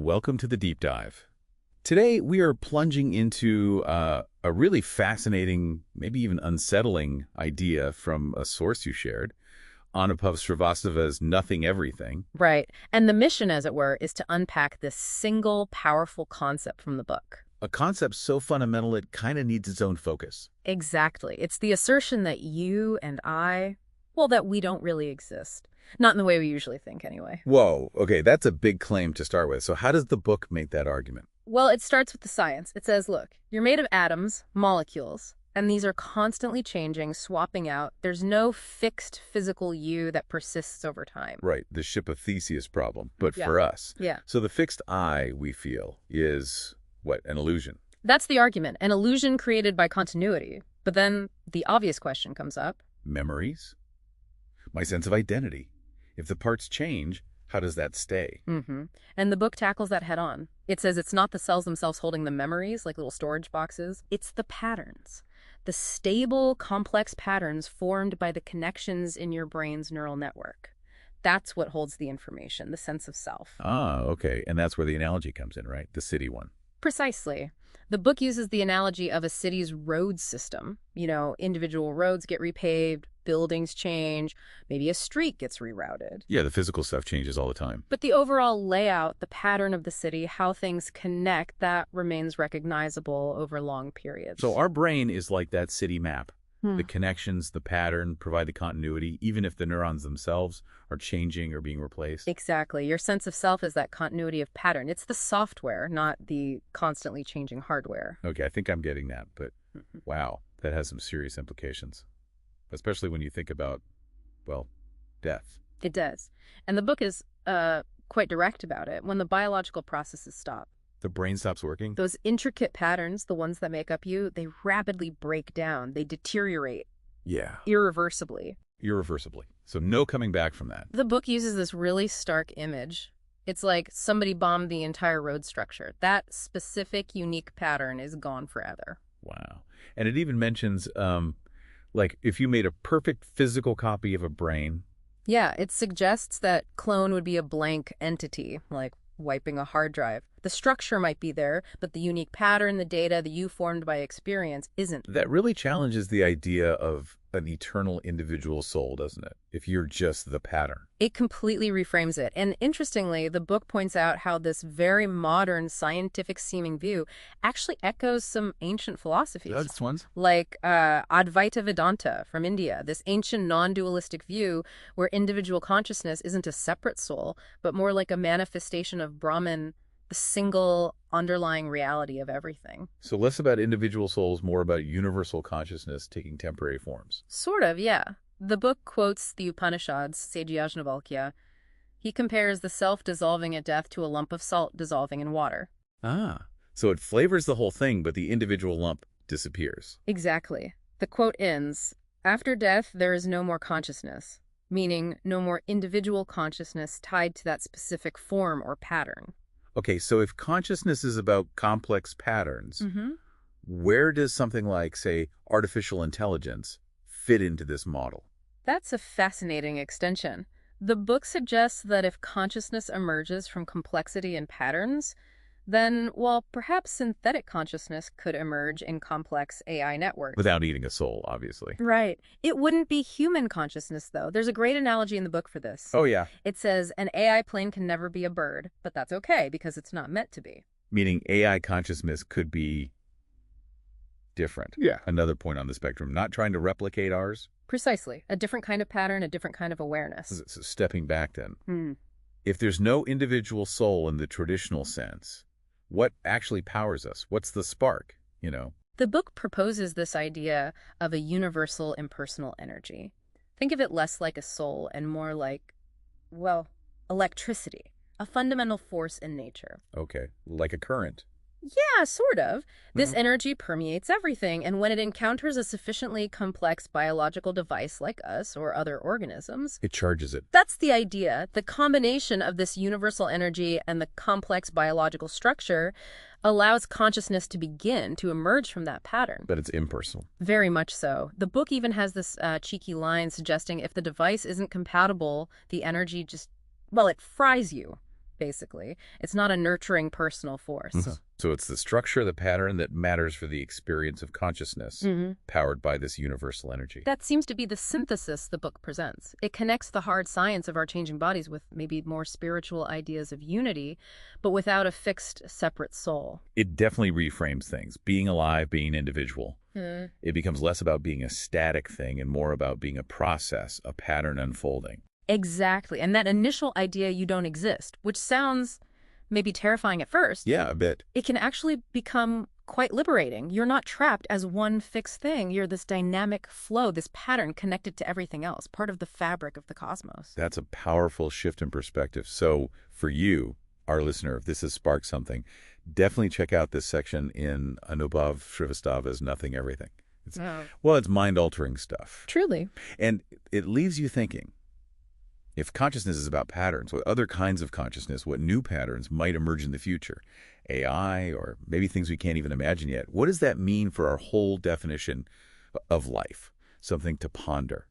Welcome to the Deep Dive. Today, we are plunging into a really fascinating, maybe even unsettling idea from a source you shared, Anubhav Srivastava's Nothing Everything. Right. And the mission, as it were, is to unpack this single powerful concept from the book. A concept so fundamental it kind of needs its own focus. Exactly. It's the assertion that you and I, well, that we don't really exist. Not in the way we usually think, anyway. Whoa, okay, that's a big claim to start with. So how does the book make that argument? Well, it starts with the science. It says, look, you're made of atoms, molecules, and these are constantly changing, swapping out. There's no fixed physical you that persists over time. Right, the ship of Theseus problem, but Yeah. for us. Yeah. So the fixed I, we feel, is, what, an illusion? That's the argument, an illusion created by continuity. But then the obvious question comes up. Memories? My sense of identity. If the parts change, how does that stay? And the book tackles that head on. It says it's not the cells themselves holding the memories, like little storage boxes. It's the patterns. The stable, complex patterns formed by the connections in your brain's neural network. That's what holds the information, the sense of self. Ah, okay. And that's where the analogy comes in, right? The city one. Precisely. The book uses the analogy of a city's road system. You know, individual roads get repaved, buildings change, maybe a street gets rerouted. Yeah, the physical stuff changes all the time. But the overall layout, the pattern of the city, how things connect, that remains recognizable over long periods. So our brain is like that city map. The connections, the pattern, provide the continuity, even if the neurons themselves are changing or being replaced. Exactly. Your sense of self is that continuity of pattern. It's the software, not the constantly changing hardware. Okay, I think I'm getting that, but wow, that has some serious implications, especially when you think about, well, death. It does. And the book is quite direct about it. When the biological processes stop, The brain stops working? those intricate patterns, the ones that make up you, they rapidly break down. They deteriorate Yeah, irreversibly. irreversibly. So no coming back from that. The book uses this really stark image. It's like somebody bombed the entire road structure. That specific, unique pattern is gone forever. Wow. And it even mentions, like, if you made a perfect physical copy of a brain. Yeah, it suggests that clone would be a blank entity, like wiping a hard drive. The structure might be there, but the unique pattern, the data, the you formed by experience isn't. That really challenges the idea of an eternal individual soul, doesn't it? If you're just the pattern. It completely reframes it. And interestingly, the book points out how this very modern scientific-seeming view actually echoes some ancient philosophies. That's ones? Like Advaita Vedanta from India, this ancient non-dualistic view where individual consciousness isn't a separate soul, but more like a manifestation of Brahman, the single underlying reality of everything. So less about individual souls, more about universal consciousness taking temporary forms. Sort of, yeah. The book quotes the Upanishads, Seiji Yajnavalkya. He compares the self dissolving at death to a lump of salt dissolving in water. Ah. So it flavors the whole thing, but the individual lump disappears. Exactly. The quote ends, "After death, there is no more consciousness," meaning no more individual consciousness tied to that specific form or pattern. Okay, so if consciousness is about complex patterns, where does something like, say, artificial intelligence fit into this model? That's a fascinating extension. The book suggests that if consciousness emerges from complexity and patterns, then, well, perhaps synthetic consciousness could emerge in complex AI networks. Without eating a soul, obviously. Right. It wouldn't be human consciousness, though. There's a great analogy in the book for this. Oh, yeah. It says, an AI plane can never be a bird, but that's okay because it's not meant to be. Meaning AI consciousness could be different. Yeah. Another point on the spectrum. Not trying to replicate ours. Precisely. A different kind of pattern, a different kind of awareness. So stepping back then. If there's no individual soul in the traditional sense, what actually powers us? What's the spark, you know? The book proposes this idea of a universal impersonal energy. Think of it less like a soul and more like, well, electricity, a fundamental force in nature. Okay, like a current. Yeah, sort of. This energy permeates everything, and when it encounters a sufficiently complex biological device like us or other organisms, It charges it. that's the idea. The combination of this universal energy and the complex biological structure allows consciousness to begin to emerge from that pattern. But it's impersonal. Very much so. The book even has this cheeky line suggesting if the device isn't compatible, the energy just, well, it fries you. basically. It's not a nurturing personal force. So it's the structure of the pattern that matters for the experience of consciousness, powered by this universal energy. That seems to be the synthesis the book presents. It connects the hard science of our changing bodies with maybe more spiritual ideas of unity, but without a fixed, separate soul. It definitely reframes things. Being alive, being individual. It becomes less about being a static thing and more about being a process, a pattern unfolding. Exactly. And that initial idea you don't exist, which sounds maybe terrifying at first. Yeah, a bit. It can actually become quite liberating. You're not trapped as one fixed thing. You're this dynamic flow, this pattern connected to everything else, part of the fabric of the cosmos. That's a powerful shift in perspective. So for you, our listener, if this has sparked something, definitely check out this section in Anubhav Srivastava's Nothing Everything. Well, it's mind-altering stuff. Truly. And it leaves you thinking, if consciousness is about patterns, what other kinds of consciousness, what new patterns might emerge in the future? AI, or maybe things we can't even imagine yet. What does that mean for our whole definition of life? Something to ponder.